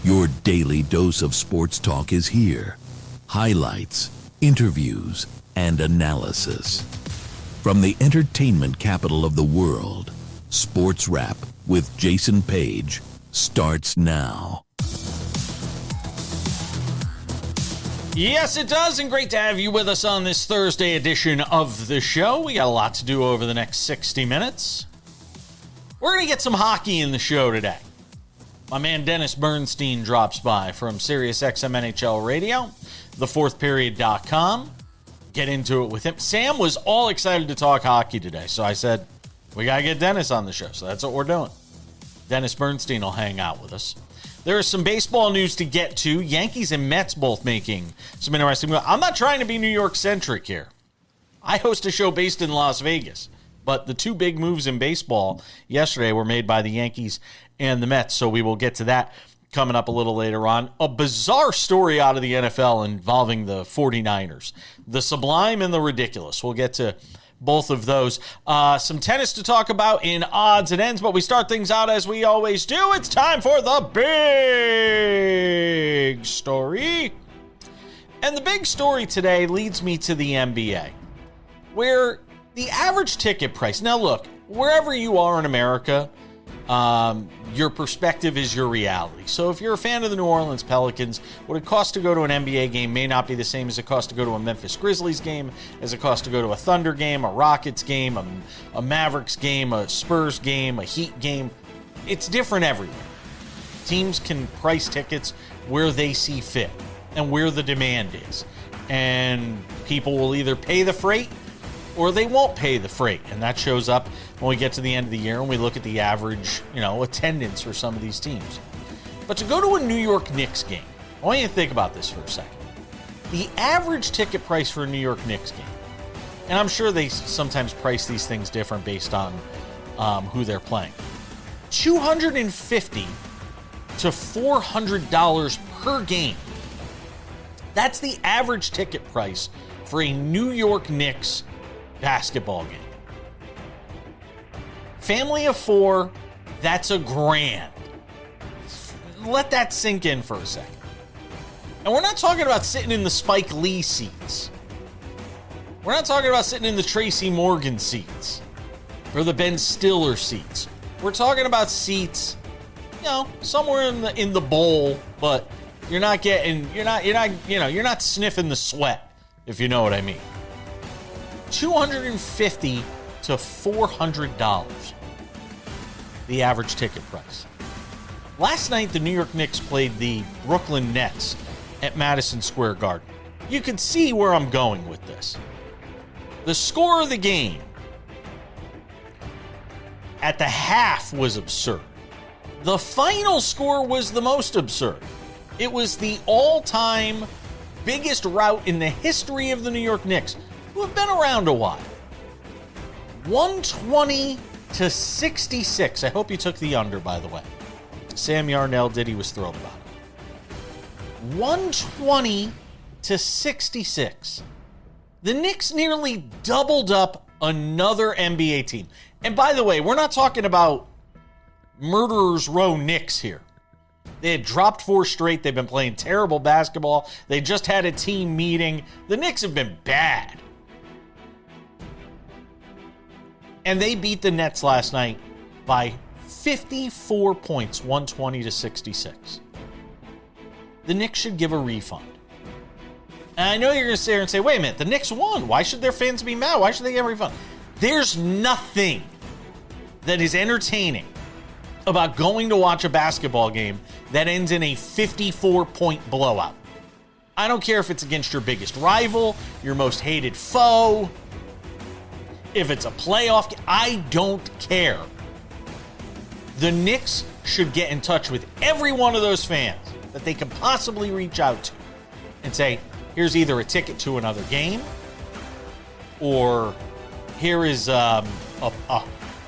Your daily dose of sports talk is here. Highlights, interviews, and analysis. From the entertainment capital of the world, SportsWrap with Jason Page starts now. Yes, it does, and great to have you with us on this Thursday edition of the show. We got a lot to do over the next 60 minutes. We're going to get some hockey in the show today. My man Dennis Bernstein drops by from SiriusXM NHL Radio, thefourthperiod.com. Get into it with him. Sam was all excited to talk hockey today, so I said, we got to get Dennis on the show, so that's what we're doing. Dennis Bernstein will hang out with us. There is some baseball news to get to. Yankees and Mets both making some interesting moves. I'm not trying to be New York-centric here. I host a show based in Las Vegas, but the two big moves in baseball yesterday were made by the Yankees and the Mets, so we will get to that coming up a little later on. A bizarre story out of the NFL involving the 49ers. The sublime and the ridiculous. We'll get to both of those. Some tennis to talk about in odds and ends, but we start things out as we always do. It's time for the big story. And the big story today leads me to the NBA, where the average ticket price, now look, wherever you are in America, your perspective is your reality. So if you're a fan of the New Orleans Pelicans, what it costs to go to an NBA game may not be the same as it costs to go to a Memphis Grizzlies game, as it costs to go to a Thunder game, a Rockets game, a Mavericks game, a Spurs game, a Heat game. It's different everywhere. Teams can price tickets where they see fit and where the demand is. And people will either pay the freight or they won't pay the freight. And that shows up when we get to the end of the year and we look at the average, attendance for some of these teams. But to go to a New York Knicks game, I want you to think about this for a second. The average ticket price for a New York Knicks game, and I'm sure they sometimes price these things different based on who they're playing, $250 to $400 per game. That's the average ticket price for a New York Knicks basketball game. Family of four, that's $1,000. Let that sink in for a second. And we're not talking about sitting in the Spike Lee seats. We're not talking about sitting in the Tracy Morgan seats or the Ben Stiller seats. We're talking about seats, somewhere in the bowl, but you're not sniffing the sweat, if you know what I mean. $250 to $400, the average ticket price. Last night, the New York Knicks played the Brooklyn Nets at Madison Square Garden. You can see where I'm going with this. The score of the game at the half was absurd. The final score was the most absurd. It was the all-time biggest rout in the history of the New York Knicks, who have been around a while. 120 to 66. I hope you took the under, by the way. Sam Yarnell did. He was thrilled about it. 120 to 66. The Knicks nearly doubled up another NBA team. And by the way, we're not talking about Murderers Row Knicks here. They had dropped 4 straight. They've been playing terrible basketball. They just had a team meeting. The Knicks have been bad. And they beat the Nets last night by 54 points, 120 to 66. The Knicks should give a refund. And I know you're going to sit here and say, wait a minute, the Knicks won. Why should their fans be mad? Why should they get a refund? There's nothing that is entertaining about going to watch a basketball game that ends in a 54-point blowout. I don't care if it's against your biggest rival, your most hated foe, if it's a playoff game, I don't care. The Knicks should get in touch with every one of those fans that they can possibly reach out to and say, here's either a ticket to another game, or here is a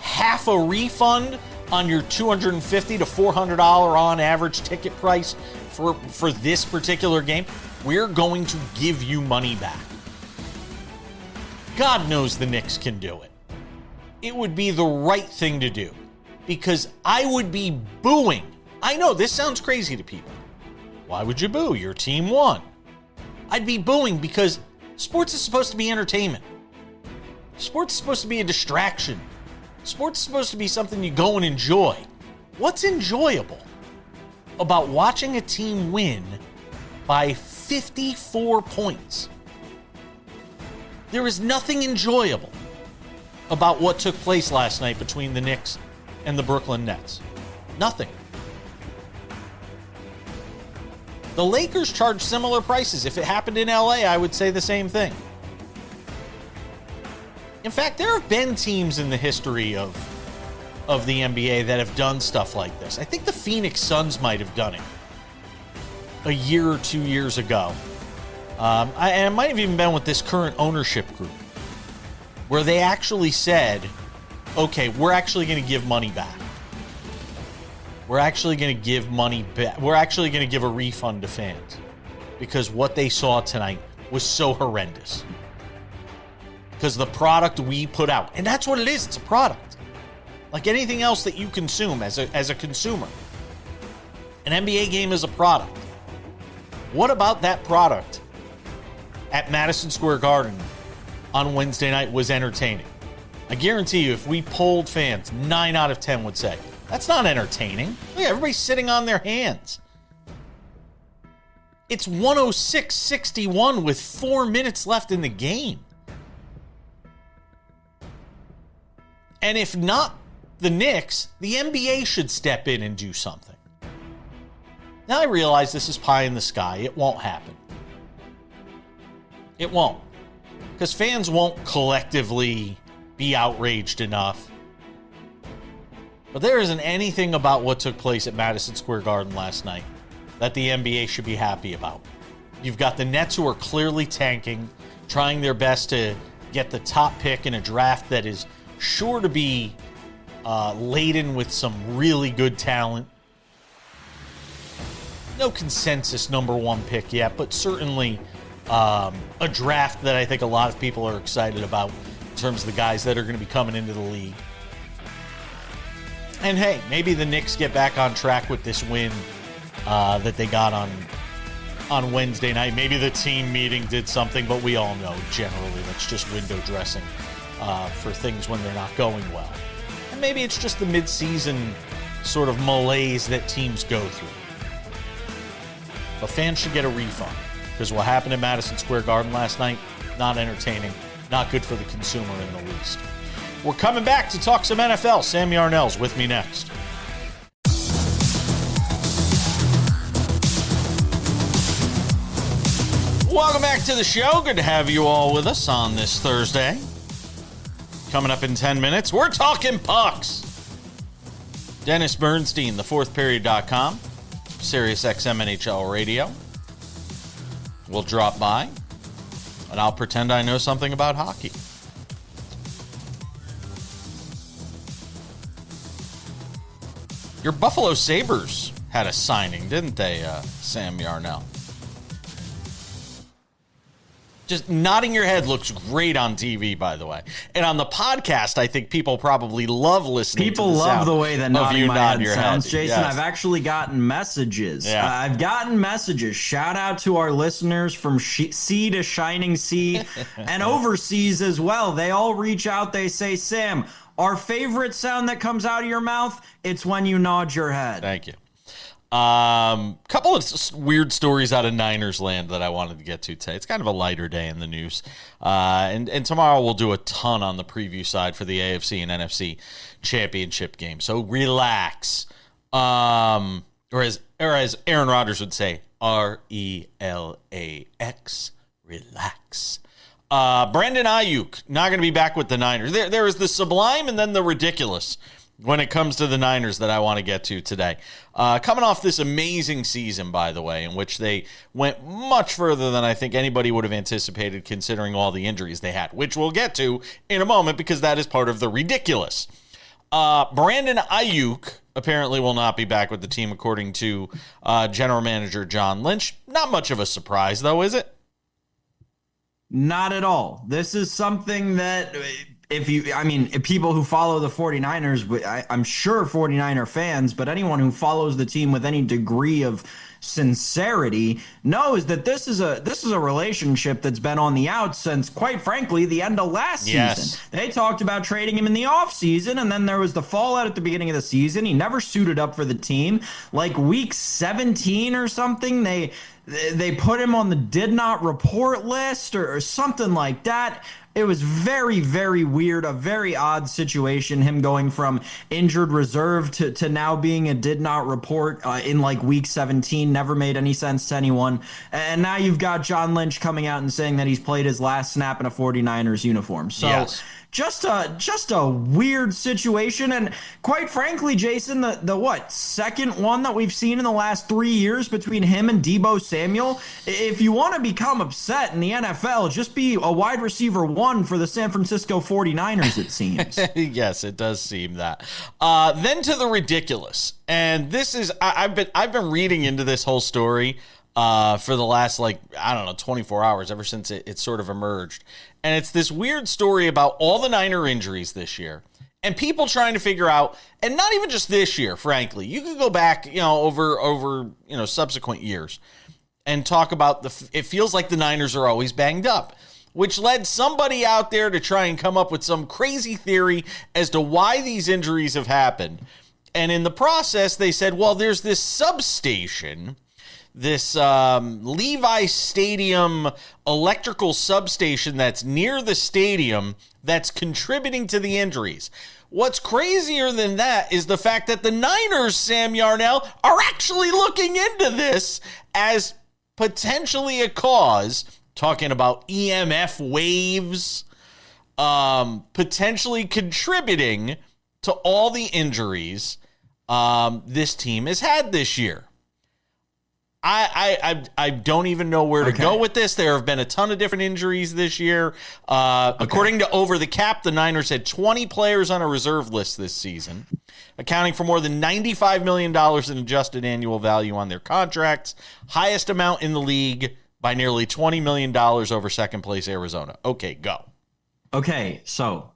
half a refund on your $250 to $400 on average ticket price for this particular game. We're going to give you money back. God knows the Knicks can do it. It would be the right thing to do, because I would be booing. I know this sounds crazy to people. Why would you boo? Your team won. I'd be booing because sports is supposed to be entertainment. Sports is supposed to be a distraction. Sports is supposed to be something you go and enjoy. What's enjoyable about watching a team win by 54 points? There is nothing enjoyable about what took place last night between the Knicks and the Brooklyn Nets. Nothing. The Lakers charge similar prices. If it happened in LA, I would say the same thing. In fact, there have been teams in the history of the NBA that have done stuff like this. I think the Phoenix Suns might have done it a year or 2 years ago. And it might have even been with this current ownership group, where they actually said, okay, we're actually going to give money back. We're actually going to give money back. We're actually going to give a refund to fans because what they saw tonight was so horrendous. Because the product we put out, and that's what it is, it's a product. Like anything else that you consume as a consumer. An NBA game is a product. What about that product at Madison Square Garden on Wednesday night was entertaining? I guarantee you, if we polled fans, 9 out of 10 would say, that's not entertaining. Look, everybody's sitting on their hands. It's 106-61 with 4 minutes left in the game. And if not the Knicks, the NBA should step in and do something. Now I realize this is pie in the sky. It won't happen. It won't. Because fans won't collectively be outraged enough. But there isn't anything about what took place at Madison Square Garden last night that the NBA should be happy about. You've got the Nets, who are clearly tanking, trying their best to get the top pick in a draft that is sure to be laden with some really good talent. No consensus number one pick yet, but certainly a draft that I think a lot of people are excited about in terms of the guys that are going to be coming into the league. And hey, maybe the Knicks get back on track with this win that they got on Wednesday night. Maybe the team meeting did something, but we all know generally that's just window dressing for things when they're not going well. And maybe it's just the midseason sort of malaise that teams go through. But fans should get a refund, because what happened at Madison Square Garden last night, not entertaining, not good for the consumer in the least. We're coming back to talk some NFL. Sam Yarnell's with me next. Welcome back to the show. Good to have you all with us on this Thursday. Coming up in 10 minutes, we're talking pucks. Dennis Bernstein, thefourthperiod.com, SiriusXM NHL Radio. We'll drop by, and I'll pretend I know something about hockey. Your Buffalo Sabres had a signing, didn't they, Sam Yarnell? Just nodding your head looks great on TV, by the way. And on the podcast, I think people probably love listening to the sound. People love the way that nodding my head sounds, Jason. Yes. I've actually gotten messages. Yeah. I've gotten messages. Shout out to our listeners from sea to shining sea and overseas as well. They all reach out. They say, Sam, our favorite sound that comes out of your mouth, it's when you nod your head. Thank you. Couple of weird stories out of Niners land that I wanted to get to today. It's kind of a lighter day in the news. And tomorrow we'll do a ton on the preview side for the AFC and NFC championship game. So relax. Or as Aaron Rodgers would say, RELAX, relax. Brandon Ayuk, not going to be back with the Niners. There is the sublime and then the ridiculous when it comes to the Niners that I want to get to today. Coming off this amazing season, by the way, in which they went much further than I think anybody would have anticipated considering all the injuries they had, which we'll get to in a moment because that is part of the ridiculous. Brandon Ayuk apparently will not be back with the team, according to general manager John Lynch. Not much of a surprise, though, is it? Not at all. This is something that if people who follow the 49ers, I'm sure 49er fans, but anyone who follows the team with any degree of sincerity knows that this is a relationship that's been on the outs since, quite frankly, the end of last season. They talked about trading him in the offseason, and then there was the fallout at the beginning of the season. He never suited up for the team. Like week 17 or something, they put him on the did not report list or something like that. It was very, very weird, a very odd situation, him going from injured reserve to now being a did not report in like week 17. Never made any sense to anyone. And now you've got John Lynch coming out and saying that he's played his last snap in a 49ers uniform. So just a weird situation. And quite frankly, Jason, the second one that we've seen in the last 3 years between him and Deebo Samuel. If you want to become upset in the NFL, just be a wide receiver one for the San Francisco 49ers, it seems. Yes, it does seem that. Then to the ridiculous. And this is, I've been reading into this whole story for the last, 24 hours, ever since it sort of emerged. And it's this weird story about all the Niner injuries this year and people trying to figure out, and not even just this year, frankly, you could go back, over subsequent years and talk about it feels like the Niners are always banged up, which led somebody out there to try and come up with some crazy theory as to why these injuries have happened. And in the process, they said, well, there's this substation, this Levi Stadium electrical substation that's near the stadium that's contributing to the injuries. What's crazier than that is the fact that the Niners, Sam Yarnell, are actually looking into this as potentially a cause, talking about EMF waves, potentially contributing to all the injuries this team has had this year. I don't even know where to go with this. There have been a ton of different injuries this year. According to Over the Cap, the Niners had 20 players on a reserve list this season, accounting for more than $95 million in adjusted annual value on their contracts, highest amount in the league by nearly $20 million over second place Arizona. Okay, go. Okay, so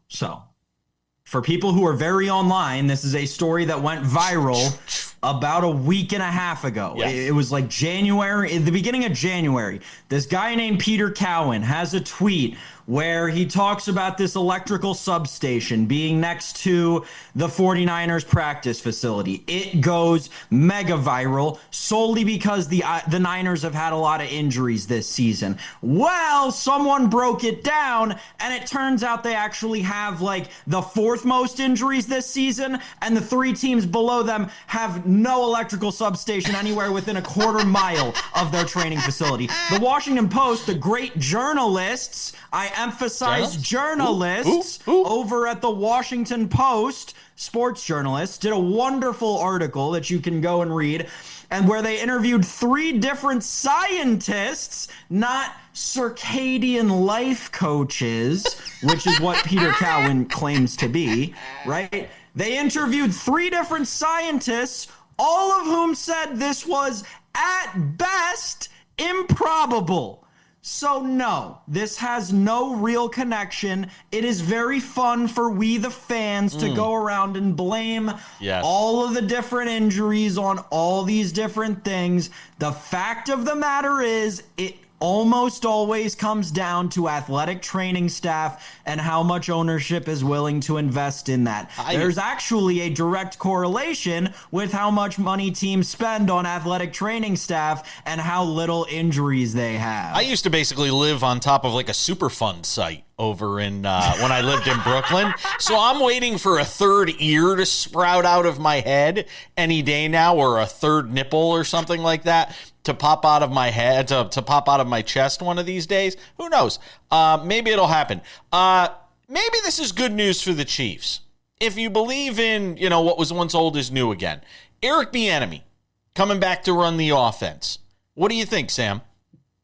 for people who are very online, this is a story that went viral about a week and a half ago. Yes. It was like January, at the beginning of January. This guy named Peter Cowan has a tweet where he talks about this electrical substation being next to the 49ers practice facility. It goes mega viral solely because the Niners have had a lot of injuries this season. Well, someone broke it down, and it turns out they actually have like the fourth most injuries this season, and the three teams below them have no electrical substation anywhere within a quarter mile of their training facility. The Washington Post, the great journalists, I emphasize journalists, over at the Washington Post, sports journalists, did a wonderful article that you can go and read, and where they interviewed 3 different scientists, not circadian life coaches, which is what Peter Cowan claims to be, right? They interviewed 3 different scientists, all of whom said this was, at best, improbable. So no, this has no real connection. It is very fun for we the fans to go around and blame all of the different injuries on all these different things. The fact of the matter is, it almost always comes down to athletic training staff and how much ownership is willing to invest in that. There's actually a direct correlation with how much money teams spend on athletic training staff and how little injuries they have. I used to basically live on top of like a Superfund site over in when I lived in Brooklyn. So I'm waiting for a third ear to sprout out of my head any day now, or a third nipple or something like that to pop out of my head, to pop out of my chest one of these days. Who knows? Maybe it'll happen. Maybe this is good news for the Chiefs. If you believe in, what was once old is new again. Eric Bieniemy coming back to run the offense. What do you think, Sam?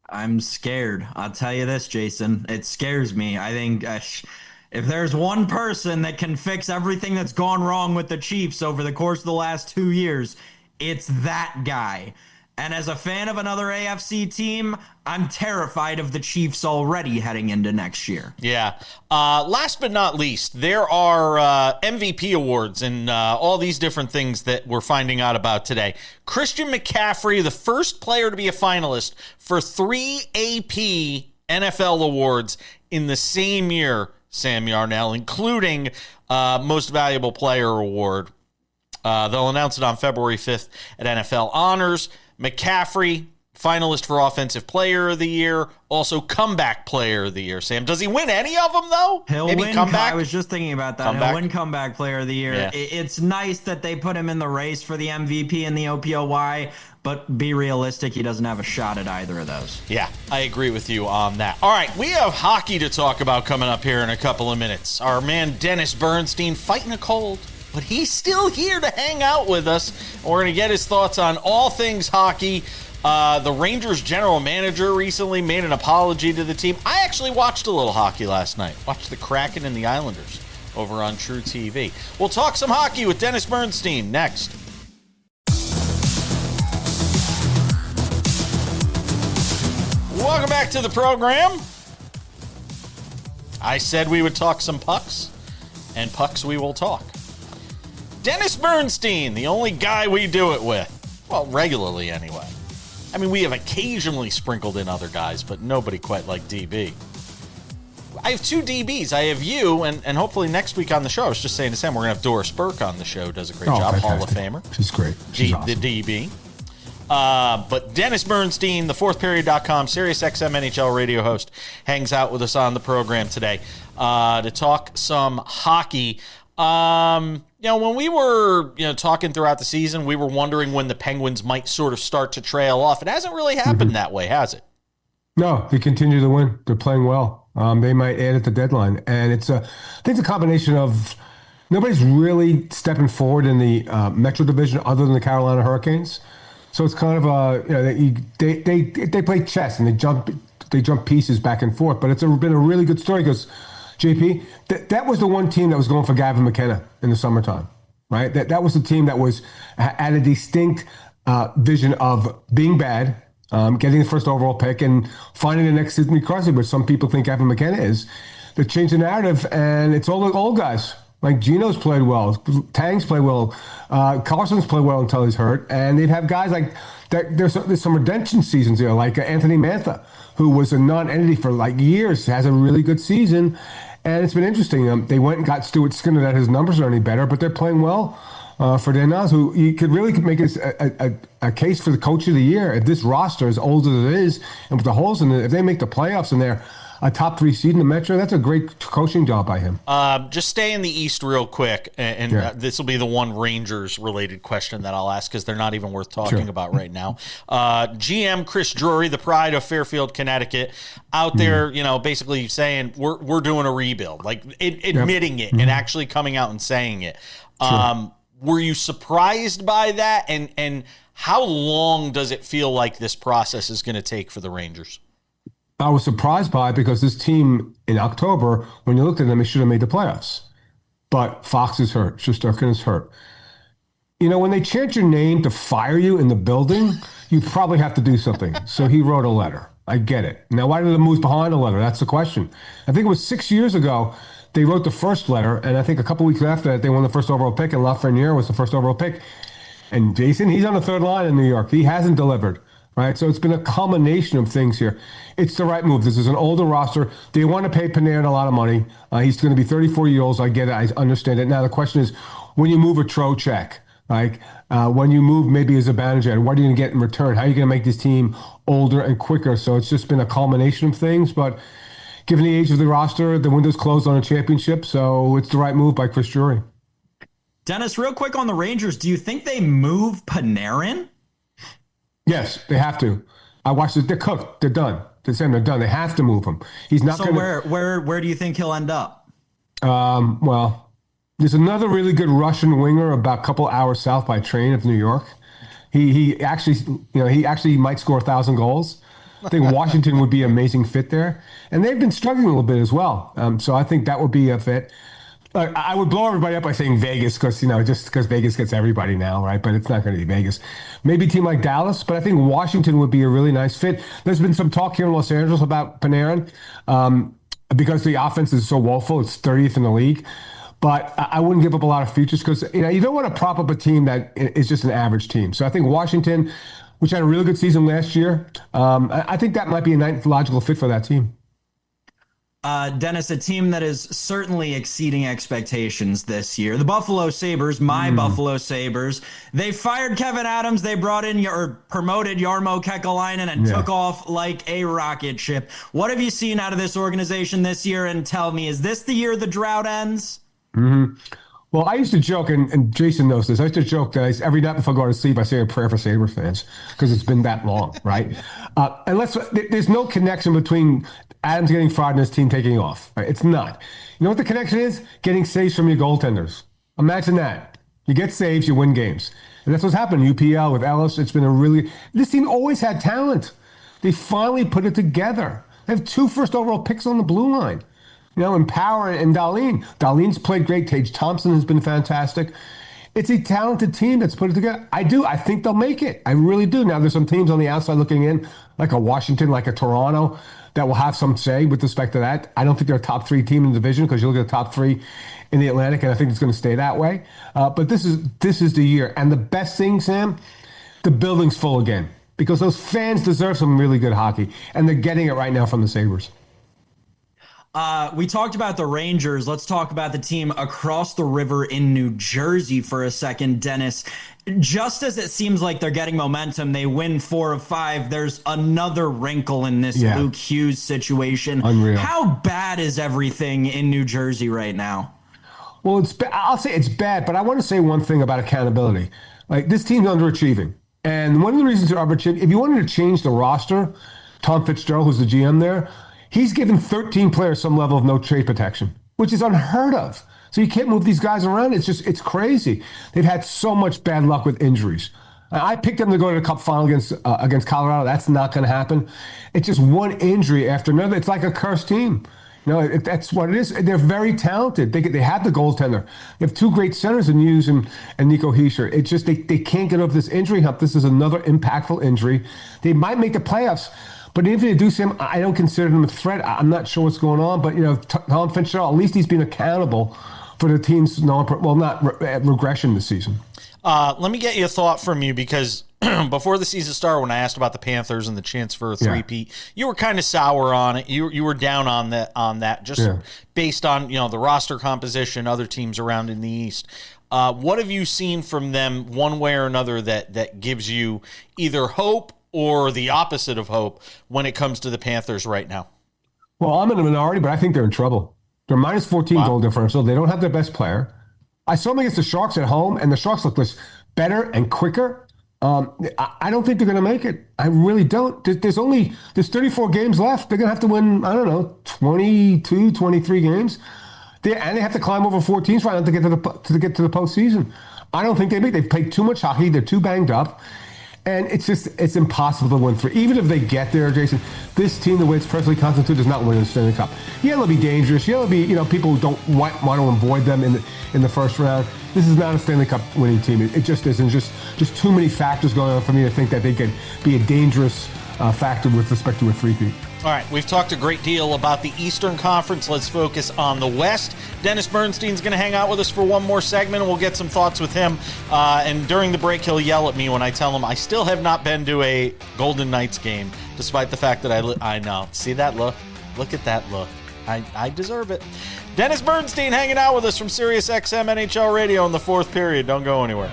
I'm scared. I'll tell you this, Jason. It scares me. I think if there's one person that can fix everything that's gone wrong with the Chiefs over the course of the last 2 years, it's that guy. And as a fan of another AFC team, I'm terrified of the Chiefs already heading into next year. Yeah. Last but not least, there are MVP awards and all these different things that we're finding out about today. Christian McCaffrey, the first player to be a finalist for 3 AP NFL awards in the same year, Sam Yarnell, including Most Valuable Player Award. They'll announce it on February 5th at NFL Honors. McCaffrey, finalist for Offensive Player of the Year, also Comeback Player of the Year. Sam, does he win any of them, though? He'll Maybe win. comeback? I was just thinking about that. Comeback? He'll win Comeback Player of the Year. Yeah. It's nice that they put him in the race for the MVP and the OPOY, but be realistic, he doesn't have a shot at either of those. Yeah, I agree with you on that. All right, we have hockey to talk about coming up here in a couple of minutes. Our man Dennis Bernstein fighting a cold, but he's still here to hang out with us. We're going to get his thoughts on all things hockey. The Rangers general manager recently made an apology to the team. I actually watched a little hockey last night. Watched the Kraken and the Islanders over on True TV. We'll talk some hockey with Dennis Bernstein next. Welcome back to the program. I said we would talk some pucks, and pucks we will talk. Dennis Bernstein, the only guy we do it with. Well, regularly anyway. I mean, we have occasionally sprinkled in other guys, but nobody quite like DB. I have 2 DBs. I have you, and hopefully next week on the show, I was just saying to Sam, we're going to have Doris Burke on the show, does a great job, fantastic. Hall of Famer. She's great. She's awesome. The DB. But Dennis Bernstein, the fourthperiod.com, SiriusXM NHL radio host, hangs out with us on the program today to talk some hockey. When we were, talking throughout the season, we were wondering when the Penguins might sort of start to trail off. It hasn't really happened that way, has it? No, they continue to win. They're playing well. They might add at the deadline. And I think it's a combination of nobody's really stepping forward in the Metro Division other than the Carolina Hurricanes. So it's kind of they play chess and they jump pieces back and forth. But it's been a really good story because JP, that was the one team that was going for Gavin McKenna in the summertime, right? That was the team that had a distinct vision of being bad, getting the first overall pick, and finding the next Sidney Crosby, which some people think Gavin McKenna is. They changed the narrative, and it's all the old guys. Like Gino's played well, Tang's played well, Carson's played well until he's hurt, and they'd have guys like that. There's some redemption seasons there, like Anthony Mantha, who was a non-entity for like years, has a really good season. And it's been interesting. They went and got Stuart Skinner that his numbers are any better, but they're playing well for Darnaz, who you could really make a case for the coach of the year. If this roster, as old as it is, and with the holes in it, if they make the playoffs and they're a top 3 seed in the Metro, that's a great coaching job by him. Just stay in the East real quick, and this will be the one Rangers-related question that I'll ask because they're not even worth talking about right now. GM Chris Drury, the pride of Fairfield, Connecticut, out there, basically saying we're doing a rebuild, like admitting it and actually coming out and saying it. Were you surprised by that, and how long does it feel like this process is going to take for the Rangers? I was surprised by it because this team in October, when you looked at them, they should have made the playoffs. But Fox is hurt. Shesterkin is hurt. When they chant your name to fire you in the building, you probably have to do something. So he wrote a letter. I get it. Now, why did the moves behind the letter? That's the question. I think it was 6 years ago they wrote the first letter, and I think a couple weeks after that they won the first overall pick, and Lafreniere was the first overall pick. And Jason, he's on the third line in New York. He hasn't delivered. Right, so it's been a combination of things here. It's the right move. This is an older roster. They want to pay Panarin a lot of money. He's going to be 34 years old. I get it. I understand it. Now the question is, when you move a Trocheck, like when you move maybe a Zibanejad, what are you going to get in return? How are you going to make this team older and quicker? So it's just been a culmination of things. But given the age of the roster, the window's closed on a championship, so it's the right move by Chris Drury. Dennis, real quick on the Rangers, do you think they move Panarin? Yes, they have to. I watched it. They're cooked. They're done. They're done. They have to move him. He's not going to. So where do you think he'll end up? Well, there's another really good Russian winger about a couple hours south by train of New York. He actually might score 1,000 goals. I think Washington would be an amazing fit there, and they've been struggling a little bit as well. So I think that would be a fit. I would blow everybody up by saying Vegas because, just because Vegas gets everybody now, right? But it's not going to be Vegas. Maybe a team like Dallas, but I think Washington would be a really nice fit. There's been some talk here in Los Angeles about Panarin because the offense is so woeful. It's 30th in the league. But I wouldn't give up a lot of futures because, you don't want to prop up a team that is just an average team. So I think Washington, which had a really good season last year, I think that might be a nice logical fit for that team. Dennis, a team that is certainly exceeding expectations this year. The Buffalo Sabres, my Buffalo Sabres, they fired Kevin Adams. They brought in or promoted Jarmo Kekalainen and took off like a rocket ship. What have you seen out of this organization this year? And tell me, is this the year the drought ends? Mm-hmm. Well, I used to joke, and Jason knows this, I used to joke that every night before I go to sleep, I say a prayer for Sabres fans because it's been that long, right? And there's no connection between Adams getting fired and his team taking off. Right? It's not. You know what the connection is? Getting saves from your goaltenders. Imagine that. You get saves, you win games. And that's what's happened. UPL with Ellis, it's been this team always had talent. They finally put it together. They have 2 first overall picks on the blue line. In Power and Dahlin. Dahlin's played great. Tage Thompson has been fantastic. It's a talented team that's put it together. I think they'll make it. I really do. Now, there's some teams on the outside looking in, like a Washington, like a Toronto, that will have some say with respect to that. I don't think they're a top 3 team in the division because you look at the top 3 in the Atlantic, and I think it's going to stay that way. But this is the year. And the best thing, Sam, the building's full again because those fans deserve some really good hockey, and they're getting it right now from the Sabres. We talked about the Rangers. Let's talk about the team across the river in New Jersey for a second, Dennis. Just as it seems like they're getting momentum, they win 4 of 5. There's another wrinkle in this Luke Hughes situation. Unreal. How bad is everything in New Jersey right now? Well, I'll say it's bad, but I want to say one thing about accountability. Like, this team's underachieving. And one of the reasons they're underachieving, if you wanted to change the roster, Tom Fitzgerald, who's the GM there, he's given 13 players some level of no trade protection, which is unheard of. So you can't move these guys around. It's crazy. They've had so much bad luck with injuries. I picked them to go to the Cup final against Colorado. That's not going to happen. It's just one injury after another. It's like a cursed team. That's what it is. They're very talented. They have the goaltender. They have 2 great centers in Hughes and Nico Hischier. It's just they can't get over this injury hump. This is another impactful injury. They might make the playoffs. But even if they do, Sam, I don't consider them a threat. I'm not sure what's going on. But, Tom Fitzgerald, at least he's been accountable for the team's regression this season. Let me get you a thought from you because before the season started, when I asked about the Panthers and the chance for a three-peat, you were kind of sour on it. You were down on that just based on the roster composition, other teams around in the East. What have you seen from them one way or another that gives you either hope or the opposite of hope when it comes to the Panthers right now? Well, I'm in the minority, but I think they're in trouble. They're minus 14 goal differential. They don't have their best player. I saw them against the Sharks at home, and the Sharks look better and quicker. I don't think they're going to make it. I really don't. There's 34 games left. They're going to have to win, 22, 23 games. They have to climb over 4 teams right now to get to the postseason. I don't think they make it. They've played too much hockey. They're too banged up. And it's impossible to win for. Even if they get there, Jason, this team, the way it's personally constituted, does not win the Stanley Cup. Yeah, they'll be dangerous. Yeah, they'll be, people who don't want to avoid them in the first round. This is not a Stanley Cup winning team. It just isn't. Just too many factors going on for me to think that they could be a dangerous factor with respect to a three-peat. All right, we've talked a great deal about the Eastern Conference. Let's focus on the West. Dennis Bernstein's going to hang out with us for one more segment, and we'll get some thoughts with him. And during the break, he'll yell at me when I tell him I still have not been to a Golden Knights game, despite the fact that I know. See that look? Look at that look. I deserve it. Dennis Bernstein hanging out with us from SiriusXM NHL Radio in the 4th period. Don't go anywhere.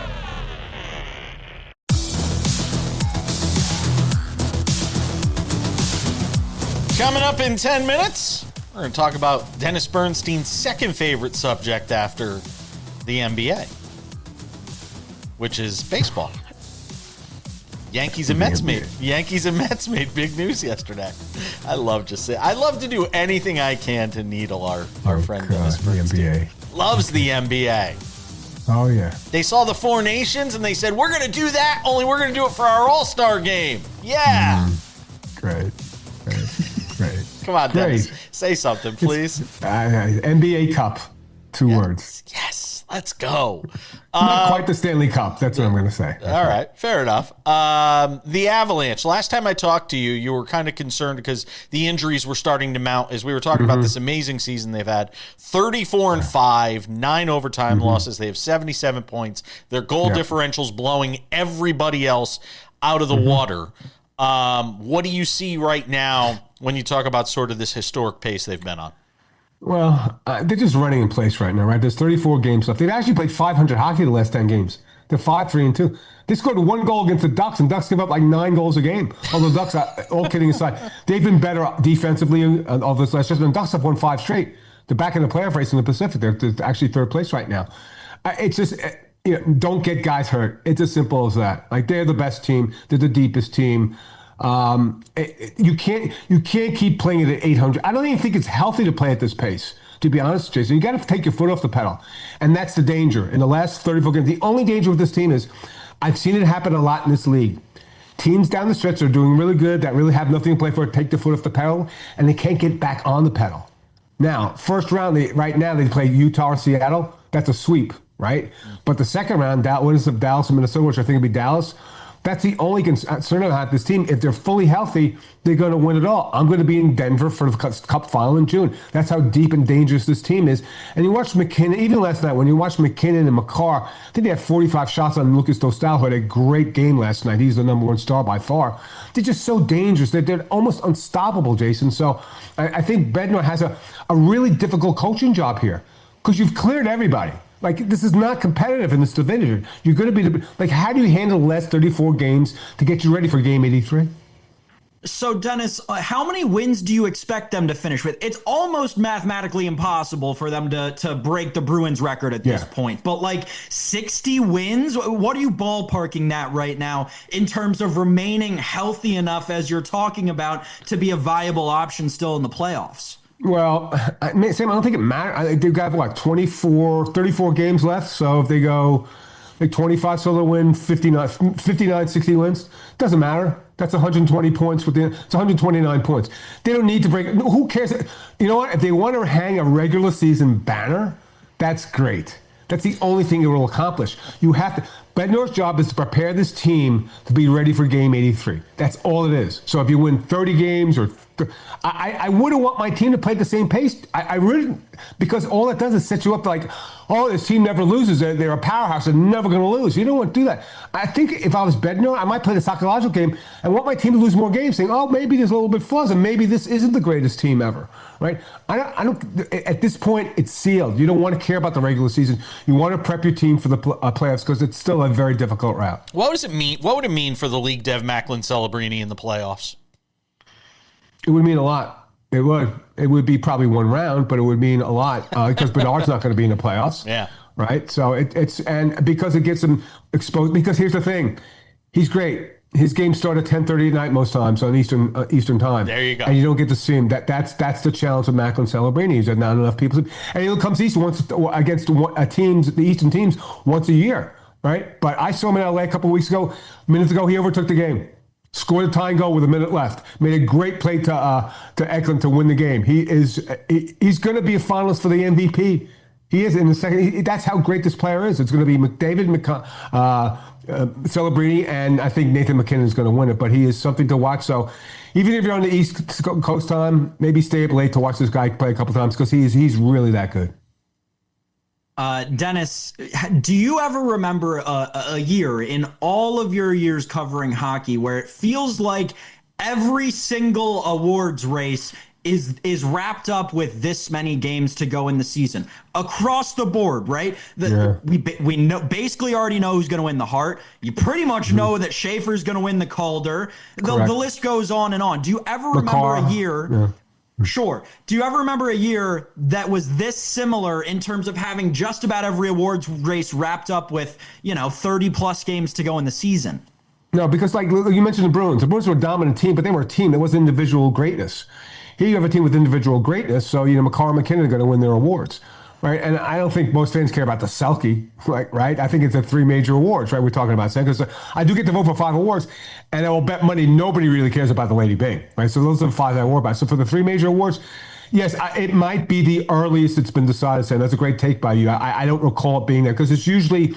Coming up in 10 minutes, we're going to talk about Dennis Bernstein's second favorite subject after the NBA, which is baseball. Yankees and Mets made big news yesterday. I love to do anything I can to needle our friend Dennis Bernstein. The NBA. Loves the NBA. Oh, yeah. They saw the 4 nations and they said, we're going to do that, only we're going to do it for our All-Star game. Yeah. Great. Great. Come on, Dennis. Say something, please. NBA Cup. Two words. Yes, let's go. Not quite the Stanley Cup. That's what I'm going to say. All right, fair enough. The Avalanche. Last time I talked to you, you were kind of concerned because the injuries were starting to mount as we were talking about this amazing season they've had. 34-5, 9 overtime losses. They have 77 points. Their goal differential's blowing everybody else out of the water. What do you see right now when you talk about sort of this historic pace they've been on? Well, they're just running in place right now, right? There's 34 games left. They've actually played 500 hockey the last 10 games. They're 5-3-2. They scored 1 goal against the Ducks, and Ducks give up like 9 goals a game. Although Ducks, all kidding aside, they've been better defensively all this last year. And Ducks have won 5 straight. They're back in the playoff race in the Pacific. They're actually 3rd place right now. It's just, don't get guys hurt. It's as simple as that. Like, they're the best team. They're the deepest team. You can't keep playing it at 800. I don't even think it's healthy to play at this pace, to be honest, Jason. You got to take your foot off the pedal, and that's the danger in the last 34 games. The only danger with this team is I've seen it happen a lot in this league. Teams down the stretch are doing really good, that really have nothing to play for, take the foot off the pedal, and they can't get back on the pedal. Now, first round, right now they play Utah or Seattle. That's a sweep, right? But the second round, what is it, Dallas and Minnesota, which I think would be Dallas. That's the only concern about this team. If they're fully healthy, they're going to win it all. I'm going to be in Denver for the Cup final in June. That's how deep and dangerous this team is. And you watch McKinnon, even last night, when you watch McKinnon and Makar, I think they had 45 shots on Lucas Dostal, who had a great game last night. He's the number 1 star by far. They're just so dangerous. They're almost unstoppable, Jason. So I think Bednar has a really difficult coaching job here because you've cleared everybody. Like, this is not competitive in this division. You're going to be, like, how do you handle the last 34 games to get you ready for game 83? So, Dennis, how many wins do you expect them to finish with? It's almost mathematically impossible for them to break the Bruins record at this point. But, like, 60 wins? What are you ballparking that right now in terms of remaining healthy enough, as you're talking about, to be a viable option still in the playoffs? Well, Sam, I don't think it matters. They've got, 34 games left. So if they go like 25, so they'll win 59, 60 wins. Doesn't matter. That's 120 points. It's 129 points. They don't need to break. Who cares? You know what? If they want to hang a regular season banner, that's great. That's the only thing it will accomplish. You have to. Bednar's job is to prepare this team to be ready for game 83. That's all it is. So if you win 30 games or I wouldn't want my team to play at the same pace. I really, because all it does is set you up like, oh, this team never loses. They're a powerhouse. They're never going to lose. You don't want to do that. I think if I was Bednar, I might play the psychological game and want my team to lose more games, saying, oh, maybe there's a little bit of flaws and maybe this isn't the greatest team ever, right? I don't. At this point, it's sealed. You don't want to care about the regular season. You want to prep your team for the playoffs because it's still a very difficult route. What does it mean? What would it mean for the league to have Macklin Celebrini in the playoffs? It would mean a lot. It would. It would be probably 1 round, but it would mean a lot because Bedard's not going to be in the playoffs. Yeah. Right. So it's because it gets him exposed. Because here's the thing, he's great. His games start at 10:30 at night most times on Eastern time. There you go. And you don't get to see him. That's the challenge of Macklin Celebrini. Is that not enough people? And he comes east against the Eastern teams once a year. Right. But I saw him in LA a couple of minutes ago. He overtook the game. Scored a tying goal with a minute left. Made a great play to Eklund to win the game. He's going to be a finalist for the MVP. He is in the second. That's how great this player is. It's going to be McDavid, Celebrini, and I think Nathan McKinnon is going to win it. But he is something to watch. So even if you're on the East Coast time, maybe stay up late to watch this guy play a couple times because he's really that good. Dennis, do you ever remember a year in all of your years covering hockey where it feels like every single awards race is wrapped up with this many games to go in the season across the board, right? We know, basically already know who's going to win the Hart. You pretty much know that Schaefer's going to win the Calder. The list goes on and on. Do you ever remember a year? Yeah. Sure. Do you ever remember a year that was this similar in terms of having just about every awards race wrapped up with, 30 plus games to go in the season? No, because like you mentioned the Bruins were a dominant team, but they were a team that was individual greatness. Here you have a team with individual greatness, so Makar and McKinnon are going to win their awards, right? And I don't think most fans care about the Selke, right? I think it's the 3 major awards, right? We're talking about because I do get to vote for 5 awards, and I will bet money nobody really cares about the Lady Byng, right? So those are the 5 I award by. So for the 3 major awards, Yes, it might be the earliest it's been decided, Sam. That's a great take by you. I don't recall it being there because it's usually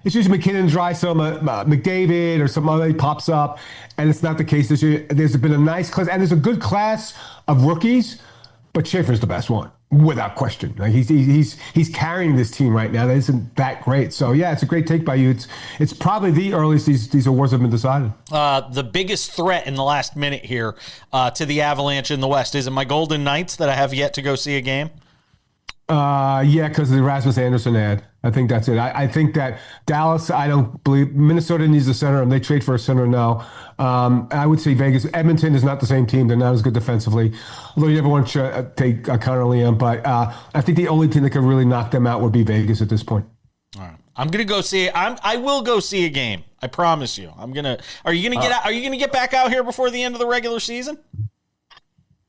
McKinnon, Draisaitl, McDavid, or some other pops up, and it's not the case this year. There's been a nice class, and there's a good class of rookies, but Schaefer's the best one, without question. Like he's carrying this team right now. That isn't that great. So yeah, it's a great take by you. It's probably the earliest these awards have been decided. The biggest threat in the last minute here to the Avalanche in the West, is it my Golden Knights that I have yet to go see a game? Yeah, because of the Rasmus Anderson ad. I think that's it. I think that Dallas, I don't believe. Minnesota needs a center, and they trade for a center now. I would say Vegas. Edmonton is not the same team. They're not as good defensively. Although you never want to take Connor Liam. But I think the only team that could really knock them out would be Vegas at this point. All right. I'm gonna go see. I will go see a game. I promise you. I'm gonna. Are you gonna get out? Are you gonna get back out here before the end of the regular season?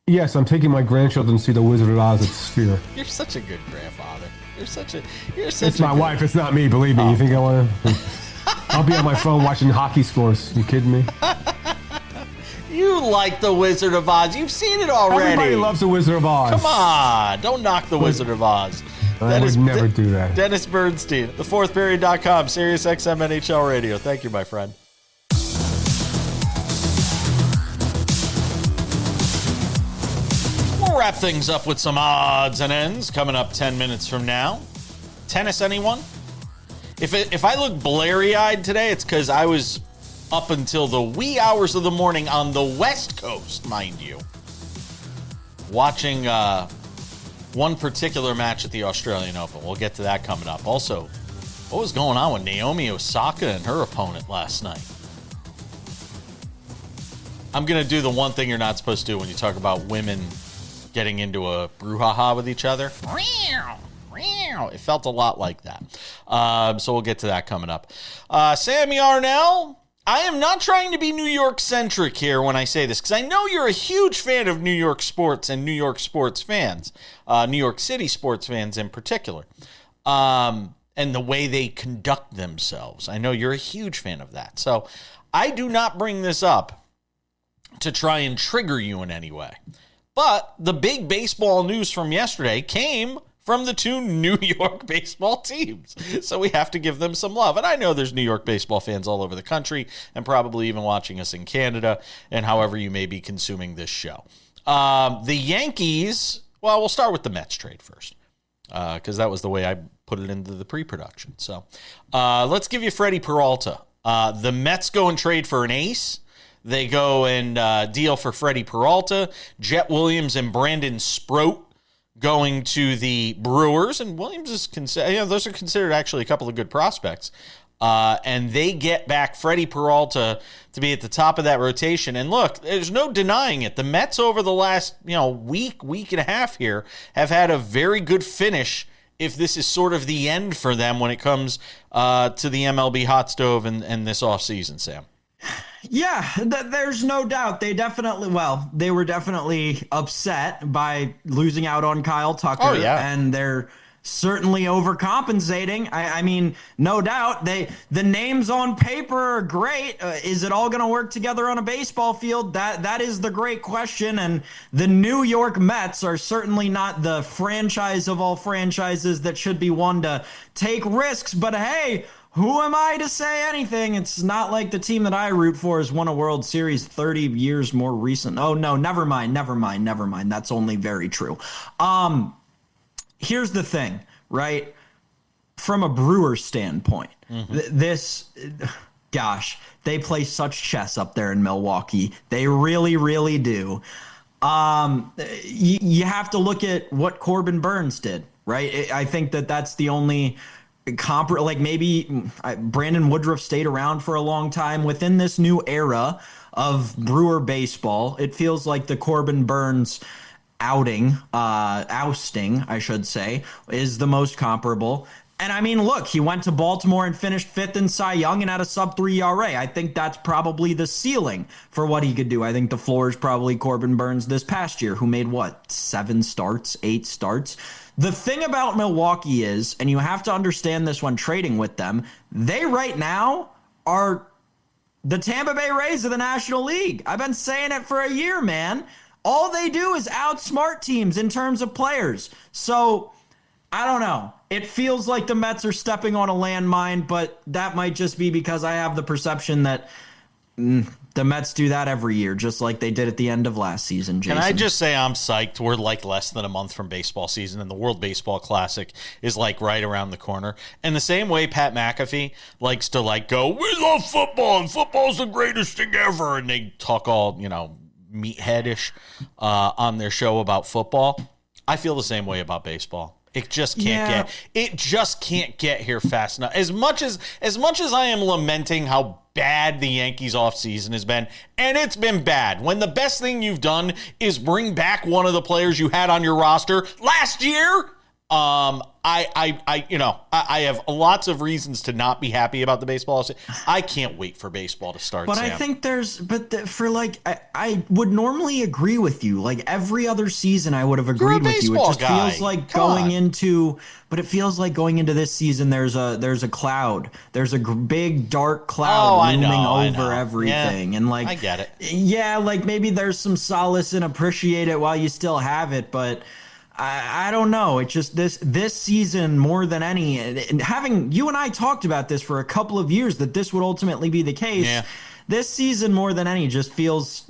Yes, I'm taking my grandchildren to see the Wizard of Oz at Sphere. You're such a good grandfather. It's my wife. It's not me. Believe me. Oh. You think I want to? I'll be on my phone watching hockey scores. You kidding me? You like the Wizard of Oz. You've seen it already. Everybody loves the Wizard of Oz. Come on. Don't knock the Wizard of Oz. I would never do that. Dennis Bernstein, thefourthperiod.com, SiriusXM NHL Radio. Thank you, my friend. We'll wrap things up with some odds and ends coming up 10 minutes from now. Tennis, anyone? If I look blurry-eyed today, it's because I was up until the wee hours of the morning on the West Coast, mind you, watching one particular match at the Australian Open. We'll get to that coming up. Also, what was going on with Naomi Osaka and her opponent last night? I'm going to do the one thing you're not supposed to do when you talk about women getting into a brouhaha with each other. It felt a lot like that. So we'll get to that coming up. Sam Yarnell, I am not trying to be New York-centric here when I say this, because I know you're a huge fan of New York sports and New York sports fans, New York City sports fans in particular, and the way they conduct themselves. I know you're a huge fan of that. So I do not bring this up to try and trigger you in any way. But the big baseball news from yesterday came from the two New York baseball teams. So we have to give them some love. And I know there's New York baseball fans all over the country and probably even watching us in Canada and however you may be consuming this show. The Yankees, well, we'll start with the Mets trade first because that was the way I put it into the pre-production. So let's give you Freddie Peralta. The Mets go and trade for an ace. They go and deal for Freddie Peralta, Jet Williams, and Brandon Sproat going to the Brewers. And Williams is considered, those are considered actually a couple of good prospects. And they get back Freddie Peralta to be at the top of that rotation. And look, there's no denying it. The Mets over the last week and a half here have had a very good finish. If this is sort of the end for them when it comes to the MLB hot stove and this offseason, Sam. Yeah, there's no doubt. They were definitely upset by losing out on Kyle Tucker. Oh, yeah. And they're certainly overcompensating. I mean, no doubt. The names on paper are great. Is it all going to work together on a baseball field? That is the great question. And the New York Mets are certainly not the franchise of all franchises that should be one to take risks. But hey, who am I to say anything? It's not like the team that I root for has won a World Series 30 years more recent. Oh, no, never mind. That's only very true. Here's the thing, right? From a Brewer standpoint, they play such chess up there in Milwaukee. They really, really do. You have to look at what Corbin Burns did, right? I think that's the only like maybe Brandon Woodruff stayed around for a long time within this new era of Brewer baseball. It feels like the Corbin Burns ousting, I should say, is the most comparable. And I mean, look, he went to Baltimore and finished fifth in Cy Young and had a sub-3 ERA. I think that's probably the ceiling for what he could do. I think the floor is probably Corbin Burns this past year, who made 8 starts. The thing about Milwaukee is, and you have to understand this when trading with them, they right now are the Tampa Bay Rays of the National League. I've been saying it for a year, man. all they do is outsmart teams in terms of players. So I don't know. It feels like the Mets are stepping on a landmine, but that might just be because I have the perception that the Mets do that every year, just like they did at the end of last season, Jason. Can I just say I'm psyched? We're like less than a month from baseball season, and the World Baseball Classic is like right around the corner. And the same way Pat McAfee likes to like go, we love football, and football's the greatest thing ever, and they talk all, meatheadish on their show about football. I feel the same way about baseball. It just can't get here fast enough. As much as I am lamenting how bad the Yankees offseason has been, and it's been bad, when the best thing you've done is bring back one of the players you had on your roster last year, I have lots of reasons to not be happy about the baseball. I can't wait for baseball to start. But Sam. I think I would normally agree with you. Like every other season, I would have agreed with you. It just feels like it feels like going into this season, there's a cloud. There's a big dark cloud looming over everything. Yeah, and I get it. Yeah, like maybe there's some solace and appreciate it while you still have it, but I don't know. It's just this season more than any, and having you and I talked about this for a couple of years that this would ultimately be the case. Yeah. This season more than any just feels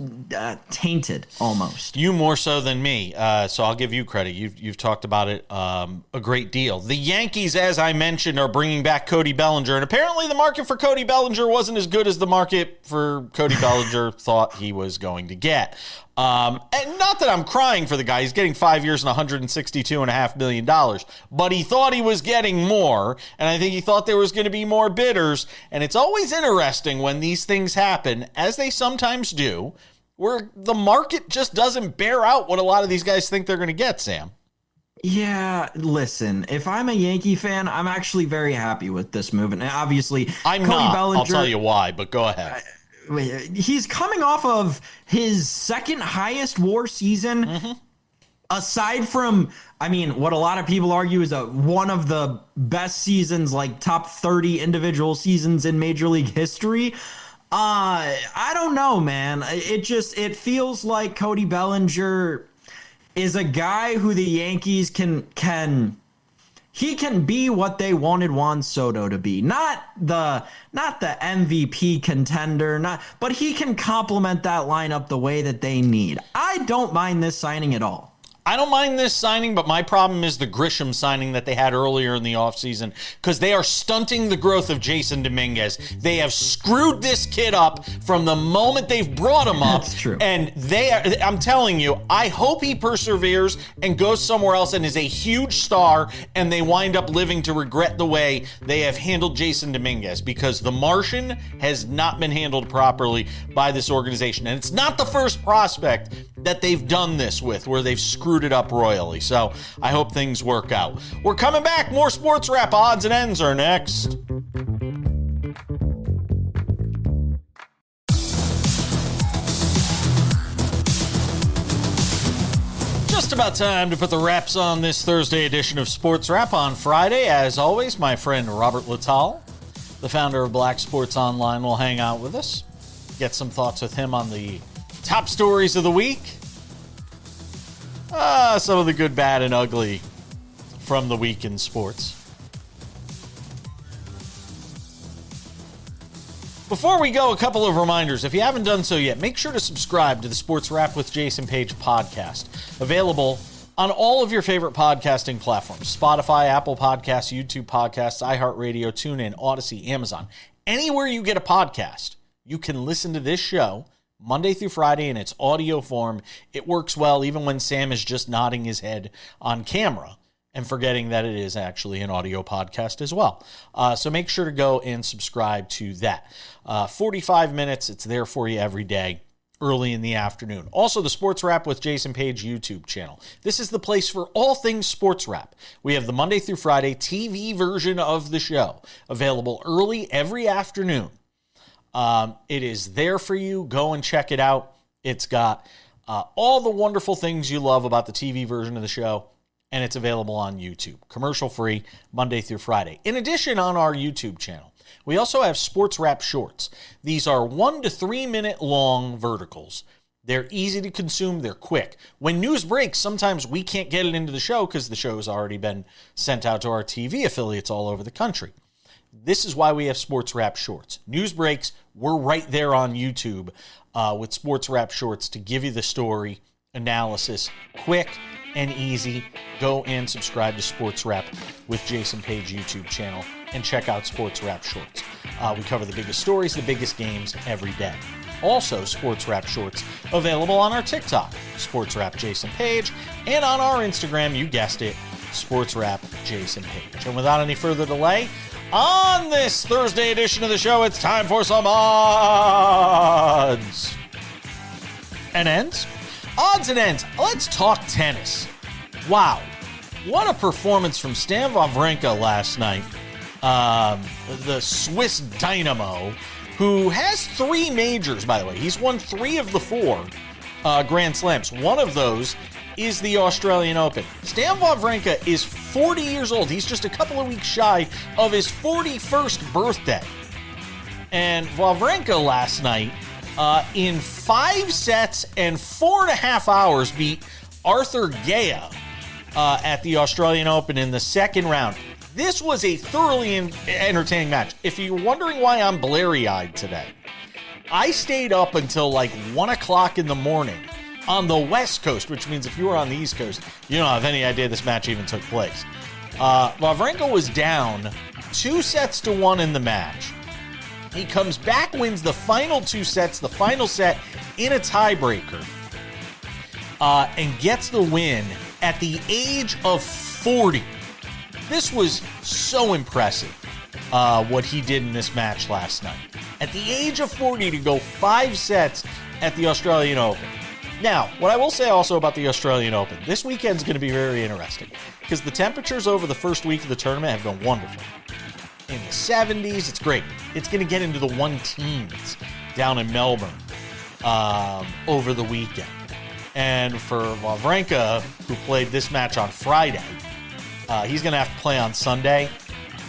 tainted almost. You more so than me. So I'll give you credit. You've talked about it a great deal. The Yankees, as I mentioned, are bringing back Cody Bellinger, and apparently the market for Cody Bellinger wasn't as good as the market for Cody Bellinger thought he was going to get. And not that I'm crying for the guy. He's getting 5 years and $162.5 million, but he thought he was getting more, and I think he thought there was going to be more bidders. And it's always interesting when these things happen, as they sometimes do, where the market just doesn't bear out what a lot of these guys think they're going to get, Sam. Yeah, listen, if I'm a Yankee fan, I'm actually very happy with this move. And obviously, Cody Bellinger, I'll tell you why, but go ahead. He's coming off of his second highest WAR season. Mm-hmm. Aside from, what a lot of people argue is one of the best seasons, like top 30 individual seasons in Major League history. I don't know, man. It feels like Cody Bellinger is a guy who the Yankees can be what they wanted Juan Soto to be. Not the MVP contender, but he can complement that lineup the way that they need. I don't mind this signing at all. I don't mind this signing, but my problem is the Grisham signing that they had earlier in the offseason, because they are stunting the growth of Jason Dominguez. They have screwed this kid up from the moment they've brought him up. That's true. And I'm telling you, I hope he perseveres and goes somewhere else and is a huge star, and they wind up living to regret the way they have handled Jason Dominguez, because the Martian has not been handled properly by this organization. And it's not the first prospect that they've done this with, where they've screwed it up royally. So I hope things work out. We're coming back. More Sports Wrap odds and ends are next. Just about time to put the wraps on this Thursday edition of Sports Wrap. On Friday, as always, my friend Robert Lital, the founder of Black Sports Online, will hang out with us. Get some thoughts with him on the top stories of the week. Some of the good, bad, and ugly from the week in sports. Before we go, a couple of reminders. If you haven't done so yet, make sure to subscribe to the Sports Wrap with Jason Page podcast. Available on all of your favorite podcasting platforms. Spotify, Apple Podcasts, YouTube Podcasts, iHeartRadio, TuneIn, Odyssey, Amazon. Anywhere you get a podcast, you can listen to this show Monday through Friday in its audio form. It works well even when Sam is just nodding his head on camera and forgetting that it is actually an audio podcast as well. So make sure to go and subscribe to that. 45 minutes. It's there for you every day, early in the afternoon. Also, the Sports Wrap with Jason Page YouTube channel. This is the place for all things Sports Wrap. We have the Monday through Friday TV version of the show available early every afternoon. It is there for you. Go and check it out. It's got all the wonderful things you love about the TV version of the show, and it's available on YouTube. Commercial-free, Monday through Friday. In addition, on our YouTube channel, we also have Sports Wrap Shorts. These are 1 to 3 minute long verticals They're easy to consume. They're quick. When news breaks, sometimes we can't get it into the show because the show has already been sent out to our TV affiliates all over the country. This is why we have SportsWrap Shorts. News breaks, we're right there on YouTube with SportsWrap Shorts to give you the story, analysis, quick and easy. Go and subscribe to SportsWrap with Jason Page YouTube channel and check out SportsWrap Shorts. We cover the biggest stories, the biggest games every day. Also, SportsWrap Shorts available on our TikTok, SportsWrap Jason Page, and on our Instagram, you guessed it, SportsWrap Jason Page. And without any further delay, on this Thursday edition of the show, it's time for some odds and ends. Odds and ends. Let's talk tennis. Wow. What a performance from Stan Wawrinka last night. The Swiss Dynamo, who has 3 majors, by the way. He's won 3 of the 4 Grand Slams. One of those is the Australian Open. Stan Wawrinka is 40 years old. He's just a couple of weeks shy of his 41st birthday. And Wawrinka last night, in 5 sets and 4.5 hours, beat Arthur Gaya at the Australian Open in the second round. This was a thoroughly entertaining match. If you're wondering why I'm blurry-eyed today, I stayed up until like 1 o'clock in the morning on the West Coast, which means if you were on the East Coast, you don't have any idea this match even took place. Wawrinka was down 2-1 in the match. He comes back, wins the final 2 sets, the final set in a tiebreaker, and gets the win at the age of 40. This was so impressive, what he did in this match last night. At the age of 40 to go 5 sets at the Australian Open. Now, what I will say also about the Australian Open, this weekend's going to be very interesting because the temperatures over the first week of the tournament have been wonderful. In the 70s, it's great. It's going to get into the 110s down in Melbourne over the weekend. And for Wawrinka, who played this match on Friday, he's going to have to play on Sunday.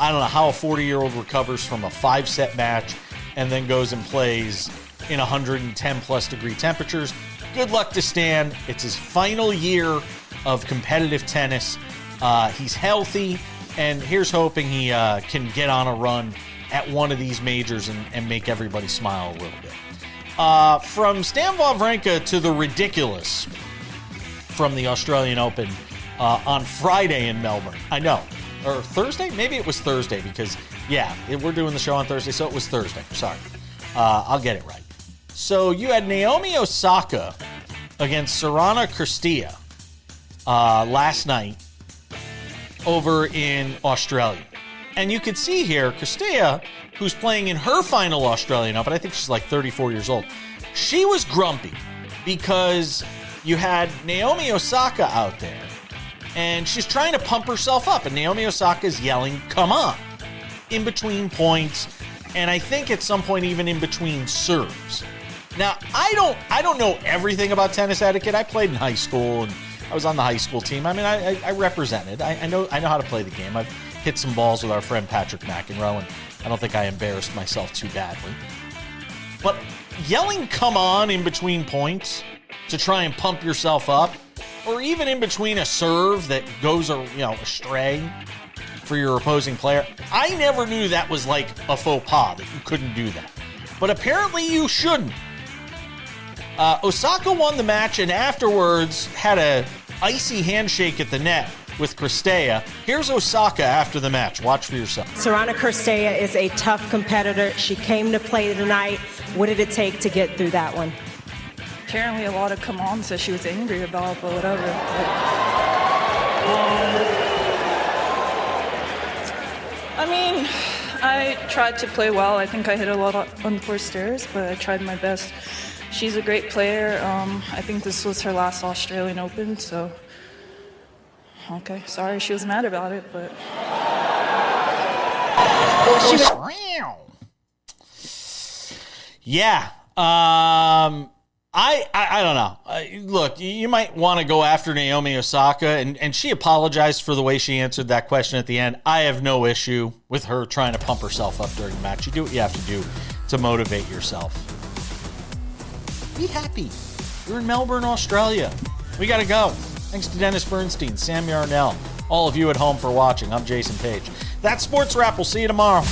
I don't know how a 40-year-old recovers from a 5-set match and then goes and plays in 110-plus degree temperatures. Good luck to Stan. It's his final year of competitive tennis. He's healthy, and here's hoping he can get on a run at one of these majors and make everybody smile a little bit. From Stan Wawrinka to the ridiculous from the Australian Open on Friday in Melbourne. I know. Or Thursday? Maybe it was Thursday because, we're doing the show on Thursday, so it was Thursday. Sorry. I'll get it right. So you had Naomi Osaka against Sorana Cîrstea last night over in Australia. And you could see here, Cîrstea, who's playing in her final Australian Open, I think she's like 34 years old, she was grumpy because you had Naomi Osaka out there, and she's trying to pump herself up, and Naomi Osaka's yelling, "Come on," in between points, and I think at some point even in between serves. Now, I don't know everything about tennis etiquette. I played in high school, and I was on the high school team. I mean, I represented. I know how to play the game. I've hit some balls with our friend Patrick McEnroe, and I don't think I embarrassed myself too badly. But yelling "come on" in between points to try and pump yourself up, or even in between a serve that goes astray for your opposing player, I never knew that was like a faux pas, that you couldn't do that. But apparently you shouldn't. Osaka won the match and afterwards had a icy handshake at the net with Cîrstea. Here's Osaka after the match. Watch for yourself. Sorana Cîrstea is a tough competitor. She came to play tonight. What did it take to get through that one? Apparently a lot of come on, so she was angry about, but whatever. I mean, I tried to play well. I think I hit a lot of unforced errors, but I tried my best. She's a great player. I think this was her last Australian Open, so... Okay, sorry she was mad about it, but... Yeah. I don't know. Look, you might want to go after Naomi Osaka, and she apologized for the way she answered that question at the end. I have no issue with her trying to pump herself up during the match. You do what you have to do to motivate yourself. Be happy. You're in Melbourne, Australia. We got to go. Thanks to Dennis Bernstein, Sam Yarnell, all of you at home for watching. I'm Jason Page. That's Sports Wrap. We'll see you tomorrow.